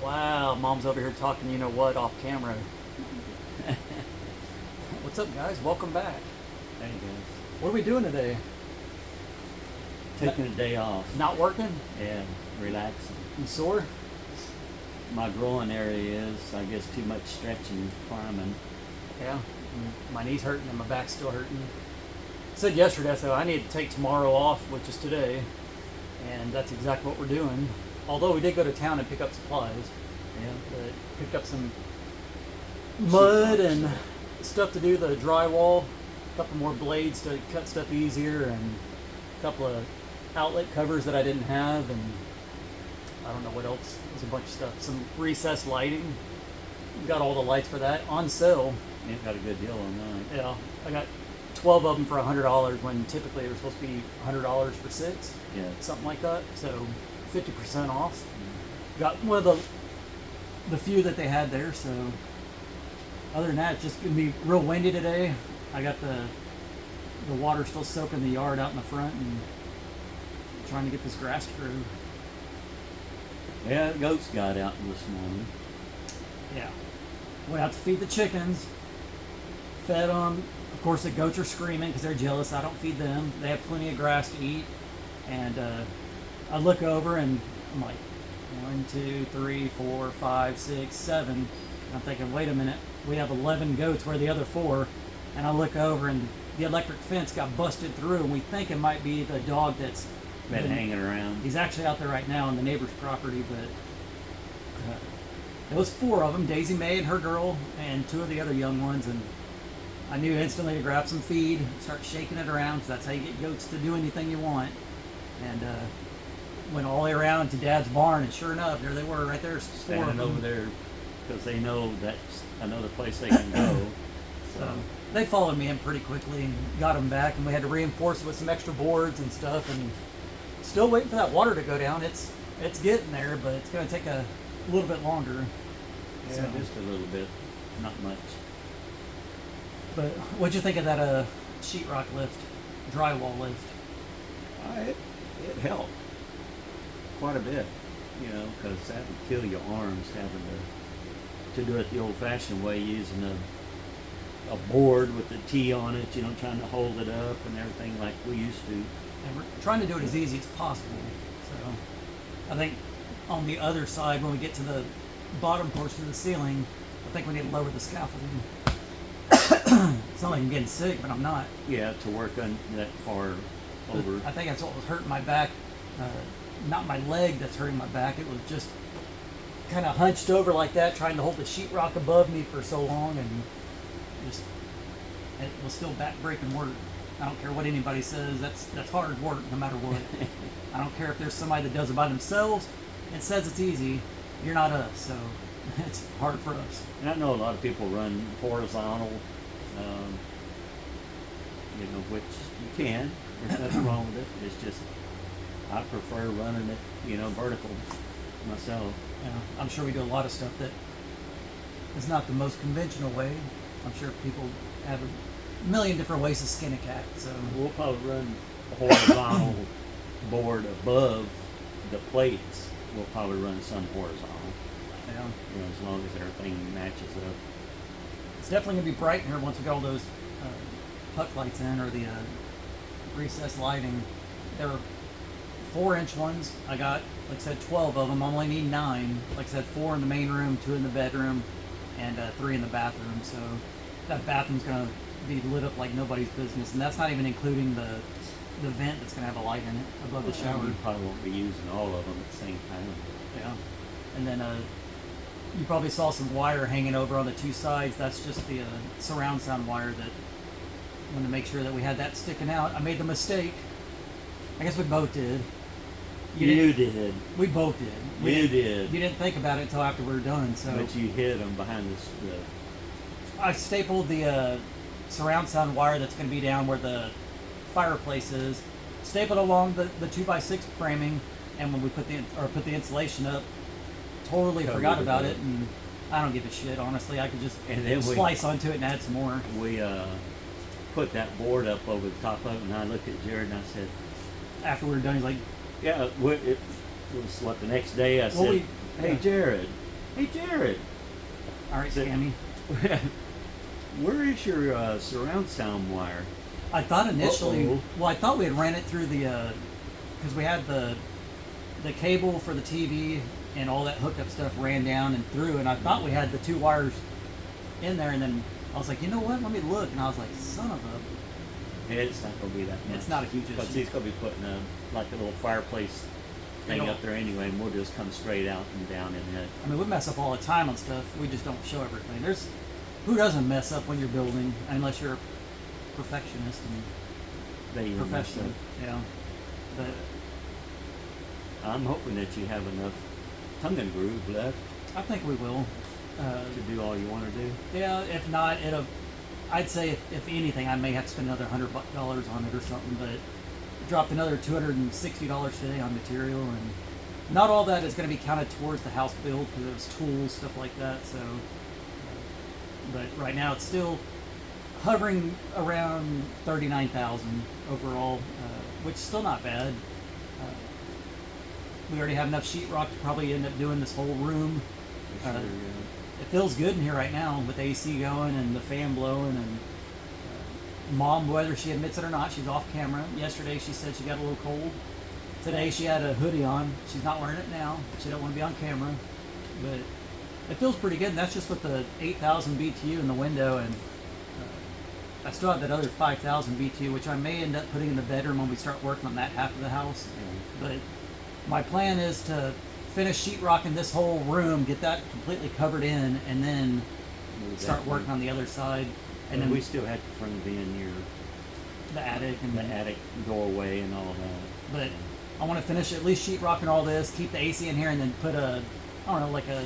Wow, Mom's over here talking you know what off camera. What's up, guys? Welcome back. Hey guys. What are we doing today? Taking a day off. Not working? Yeah, relaxing. You sore? My growing area is, I guess, too much stretching, climbing. Yeah. My knee's hurting and my back's still hurting. I said yesterday, so I need to take tomorrow off, which is today. And that's exactly what we're doing. Although we did go to town and pick up supplies. Yeah. But picked up some mud and stuff to do the drywall. A couple more blades to cut stuff easier, and a couple of outlet covers that I didn't have, and I don't know what else. There's a bunch of stuff. Some recessed lighting. Got all the lights for that on sale. You got a good deal on that. Yeah, I got 12 of them for $100 when typically they're supposed to be $100 for 6. Yeah. Something like that. So 50% off. Got one of the few that they had there. So other than that, it's just gonna be real windy today. I got the water still soaking the yard out in the front, and trying to get this grass through. Yeah, the goats got out this morning. Yeah. Went out to feed the chickens. Fed them. Of course, the goats are screaming because they're jealous. I don't feed them. They have plenty of grass to eat. And I look over and I'm like, 1, 2, 3, 4, 5, 6, 7. And I'm thinking, wait a minute. We have 11 goats. Where are the other 4? And I look over and the electric fence got busted through. And we think it might be the dog that's Been hanging around. He's actually out there right now on the neighbor's property, but there was 4 of them, Daisy Mae and her girl, and 2 of the other young ones, and I knew instantly to grab some feed, start shaking it around, because that's how you get goats to do anything you want. And went all the way around to Dad's barn, and sure enough, there they were, right there, 4 of Standing them. over there because they know that's another place they can go. So they followed me in pretty quickly and got them back, and we had to reinforce it with some extra boards and stuff, and still waiting for that water to go down. It's getting there, but it's going to take a little bit longer. Yeah, So, just a little bit, not much. but what'd you think of that sheetrock lift, drywall lift? It helped quite a bit, because that would kill your arms having to do it the old-fashioned way, using a board with the T on it, trying to hold it up and everything like we used to. And we're trying to do it as easy as possible. So I think on the other side, when we get to the bottom portion of the ceiling, I think we need to lower the scaffolding. It's not like I'm getting sick, but I'm not. Yeah, to work on that far over. I think that's what was hurting my back. Not my leg that's hurting my back. It was just kind of hunched over like that, trying to hold the sheetrock above me for so long, and it was still back-breaking work. I don't care what anybody says. That's hard work, no matter what. I don't care if there's somebody that does it by themselves and says it's easy. You're not us, so it's hard for us. And I know a lot of people run horizontal, which you can. There's nothing wrong with it. It's just I prefer running it, vertical myself. Yeah, I'm sure we do a lot of stuff that is not the most conventional way. I'm sure people have a million different ways to skin a cat. So We'll probably run a horizontal board above the plates. We'll probably run some horizontal. yeah, As long as everything matches up. it's definitely gonna be bright in here once we got all those puck lights in, or the recessed lighting. There were 4-inch ones. I got, like I said, 12 of them. I only need 9. Like I said, 4 in the main room, 2 in the bedroom, and 3 in the bathroom. So that bathroom's gonna be lit up like nobody's business, and that's not even including the vent that's gonna have a light in it above the shower. You probably won't be using all of them at the same time. Yeah, and then you probably saw some wire hanging over on the 2 sides. That's just the surround sound wire that I wanted to make sure that we had that sticking out. I made the mistake. I guess we both did. You did. We both did. You did. You didn't think about it until after we were done. So But you hid them behind the I stapled the surround sound wire that's going to be down where the fireplace is. Stapled along the 2x6 framing, and when we put the insulation up, totally Covered forgot it about up. it, and I don't give a shit, honestly. I could just And then slice onto it and add some more. we put that board up over the top of it, and I looked at Jared and I said, After we were done, he's like, yeah, it was what, the next day I said, Well, hey yeah. Jared, Hey, Jared. All right, So- Cammy. Where is your surround sound wire? I thought initially, Uh-oh. well, I thought we had ran it through the, because we had the cable for the TV and all that hookup stuff ran down and through, and I thought we had the 2 wires in there, and then I was like, you know what? Let me look, and I was like, son of a. It's not gonna be that much. It's not a huge Because issue. he's gonna be putting like a little fireplace thing It'll- up there anyway, and we'll just come straight out and down in it. I mean, we mess up all the time on stuff. We just don't show everything. Who doesn't mess up when you're building, unless you're a perfectionist and They even mess professional. up. Yeah. But I'm hoping that you have enough tongue and groove left I think we will. to do all you want to do. Yeah, if not, I'd say if anything, I may have to spend another $100 on it or something. But dropped another $260 today on material, and not all that is going to be counted towards the house build because it was tools, stuff like that. So, but right now it's still hovering around 39,000 overall, which is still not bad. We already have enough sheetrock to probably end up doing this whole room. For sure, It feels good in here right now with the AC going and the fan blowing, and Mom, whether she admits it or not, she's off camera. Yesterday she said she got a little cold. Today she had a hoodie on. She's not wearing it now. She don't want to be on camera, but it feels pretty good. And that's just with the 8,000 BTU in the window, and I still have that other 5,000 BTU, which I may end up putting in the bedroom when we start working on that half of the house. yeah. But my plan is to finish sheetrocking this whole room, get that completely covered in, and then Move that start one. working on the other side, And and then we still have to front in your the attic and the attic doorway and all that. But I want to finish at least sheetrocking all this, keep the AC in here, and then put I don't know, like a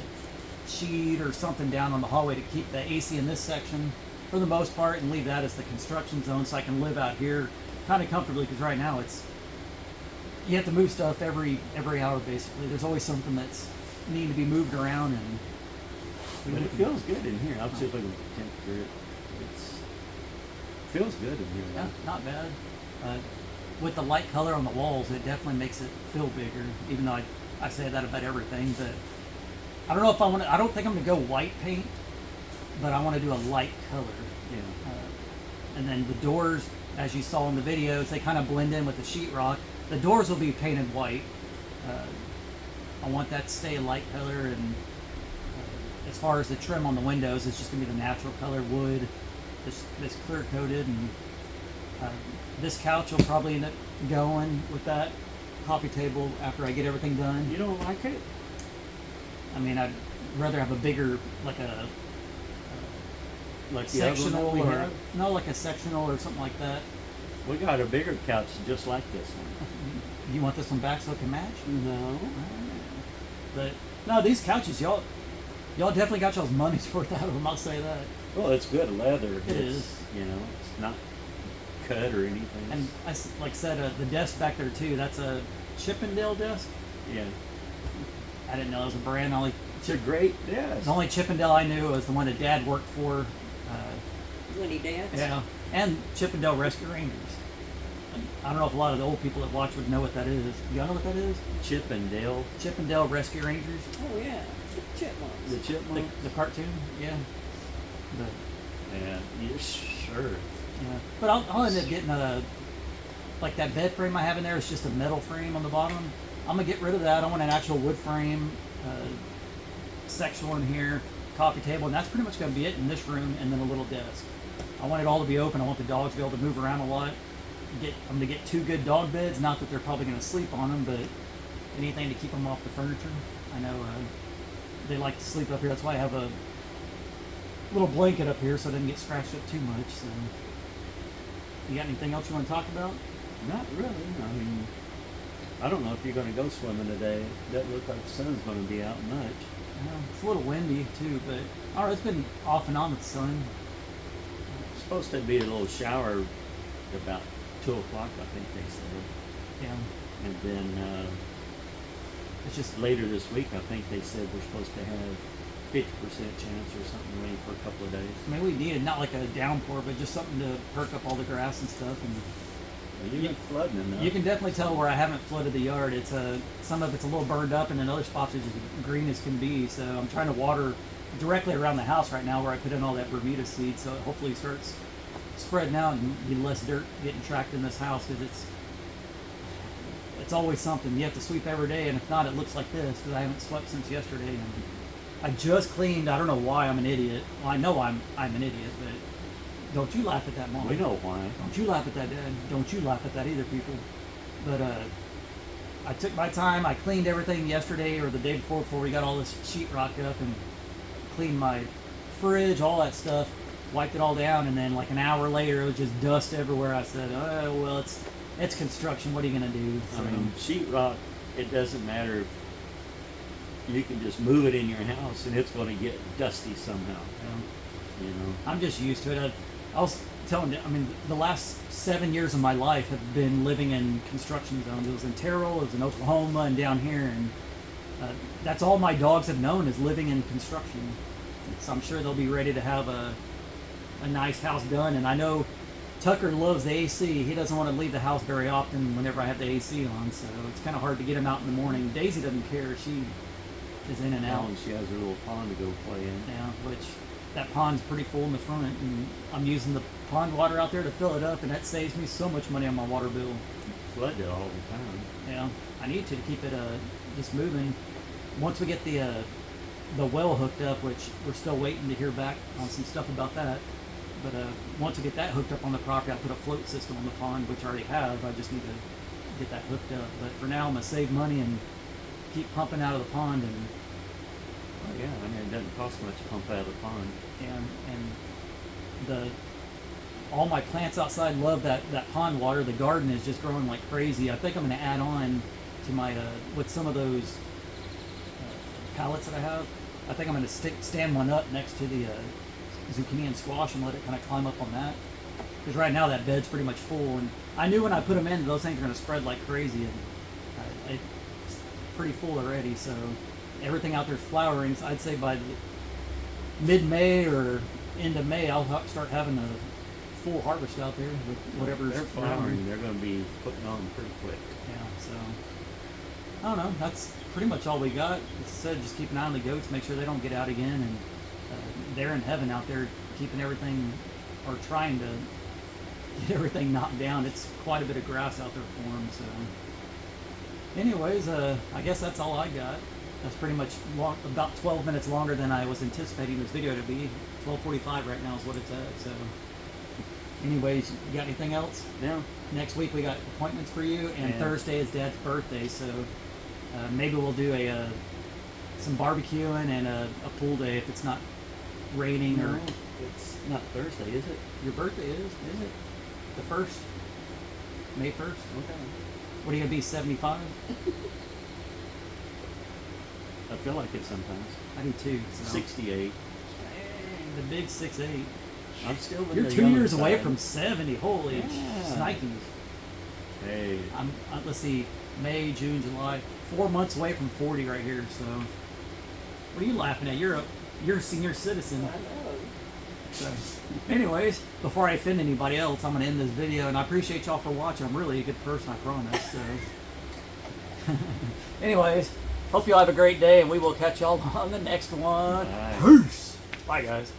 sheet or something down on the hallway to keep the AC in this section for the most part, and leave that as the construction zone so I can live out here kind of comfortably. Because right now you have to move stuff every hour basically. There's always something that's needing to be moved around, and But it feels good in here. I'll see if I can temperature it. Feels good in here. yeah, not bad. With the light color on the walls, it definitely makes it feel bigger. Even though I say that about everything, but I don't know if I want to. I don't think I'm gonna go white paint, but I want to do a light color. Yeah. And then the doors, as you saw in the videos, they kind of blend in with the sheetrock. The doors will be painted white. I want that to stay a light color, and as far as the trim on the windows, it's just gonna be the natural color wood, this clear coated, and this couch will probably end up going with that coffee table after I get everything done. You don't like it? I mean, I'd rather have a bigger, like a Like the other one sectional, that we or have? no, like a sectional or something like that. We got a bigger couch just like this one. You want this one back so it can match? No. But no, these couches, y'all definitely got y'all's money's worth out of them. I'll say that. Well, it's good leather. It It's, is. You know, it's not cut or anything. And like I said, the desk back there too. That's a Chippendale desk. yeah. I didn't know it was a brand. It's a great desk. The only Chippendale I knew was the one that Dad worked for. When he danced. Yeah, and Chippendale Rescue Rangers. I don't know if a lot of the old people that watch would know what that is. Y'all know what that is? Chip and Dale. Chippendale Rescue Rangers. Oh yeah, the chipmunks. The The, chipmunk. the cartoon. Yeah. But Yeah. Yeah, sure. yeah. But I'll end up getting like that bed frame I have in there is just a metal frame on the bottom. I'm gonna get rid of that. I want an actual wood frame, sectional in here, coffee table, and that's pretty much gonna be it in this room, and then a little desk. I want it all to be open. I want the dogs to be able to move around a lot. I'm gonna get 2 good dog beds. Not that they're probably gonna sleep on them, but anything to keep them off the furniture. I know they like to sleep up here. That's why I have a little blanket up here so it doesn't get scratched up too much. So, you got anything else you want to talk about? Not really. I mean, I don't know if you're going to go swimming today. Doesn't look like the sun's going to be out much. It's a little windy too, but it's been off and on with the sun. It's supposed to be a little shower about 2 o'clock, I think they said. Yeah, And then it's just later this week, I think they said we're supposed to have 50% chance or something rain for a couple of days. I mean, we needed not like a downpour, but just something to perk up all the grass and stuff. And You're not flooding enough. You can definitely tell where I haven't flooded the yard. It's some of it's a little burned up, and then other spots are just green as can be. So I'm trying to water directly around the house right now, where I put in all that Bermuda seed. So it hopefully starts spreading out and be less dirt getting tracked in this house, because it's always something. You have to sweep every day, and if not, it looks like this, because I haven't swept since yesterday. And I just cleaned. I don't know why I'm an idiot. Well, I know I'm an idiot, but don't you laugh at that, Mom. We know why. Don't you laugh at that, Dad. Don't you laugh at that either, people. But I took my time. I cleaned everything yesterday or the day before we got all this sheetrock up, and cleaned my fridge, all that stuff, wiped it all down, and then like an hour later, it was just dust everywhere. I said, oh, well, it's construction. What are you going to do? So, I mean, sheetrock, it doesn't matter if you can just move it in your house and it's going to get dusty somehow. You know, I'm just used to it. I was telling you, I mean, the last 7 years of my life have been living in construction zones. It was in Terrell, it was in Oklahoma, and down here, and that's all my dogs have known, is living in construction. So I'm sure they'll be ready to have a nice house done. And I know Tucker loves the AC. He doesn't want to leave the house very often whenever I have the AC on, so it's kind of hard to get him out in the morning. Daisy doesn't care. She is in and out. and she has her little pond to go play in. Yeah, which that pond's pretty full in the front, and I'm using the pond water out there to fill it up, and that saves me so much money on my water bill. Flood it all the time. Yeah, I need to keep it just moving. Once we get the well hooked up, which we're still waiting to hear back on some stuff about that. But once we get that hooked up on the property, I'll put a float system on the pond, which I already have. I just need to get that hooked up. But for now, I'm gonna save money and keep pumping out of the pond, and Oh yeah, I mean, it doesn't cost much to pump out of the pond. the all my plants outside love that pond water. The garden is just growing like crazy. I think I'm gonna add on to my with some of those pallets that I have. I think I'm gonna stand one up next to the zucchini and squash and let it kind of climb up on that. Because right now that bed's pretty much full, and I knew when I put them in those things are gonna spread like crazy, and it's pretty full already. So everything out there's flowering. So I'd say by mid-May or end of May, I'll start having a full harvest out there with whatever's They're flowering. They're going to be putting on pretty quick. Yeah, so I don't know. That's pretty much all we got. As I said, just keep an eye on the goats, make sure they don't get out again, and they're in heaven out there, keeping everything, or trying to get everything knocked down. It's quite a bit of grass out there for them. So, anyways, I guess that's all I got. That's pretty much about 12 minutes longer than I was anticipating this video to be. 12:45 right now is what it's at. So, anyways, you got anything else? Yeah. Next week we got appointments for you, and Yeah. Thursday is Dad's birthday, so maybe we'll do some barbecuing and a pool day if it's not raining or. No, it's not Thursday, is it? Your birthday is it? The 1st? May 1st? Okay. What are you gonna be, 75? I feel like it sometimes. I do too. So. 68. Dang, the big 6'8". I'm still in You're the 2 young years away side. from 70. Holy Yeah. snikes! Hey. Let's see, May, June, July, 4 months away from 40 right here. So, what are you laughing at? You're a senior citizen. I know. So, anyways, before I offend anybody else, I'm gonna end this video, and I appreciate y'all for watching. I'm really a good person, I promise. So, anyways, hope y'all have a great day, and we will catch y'all on the next one. Bye. Peace. Bye, guys.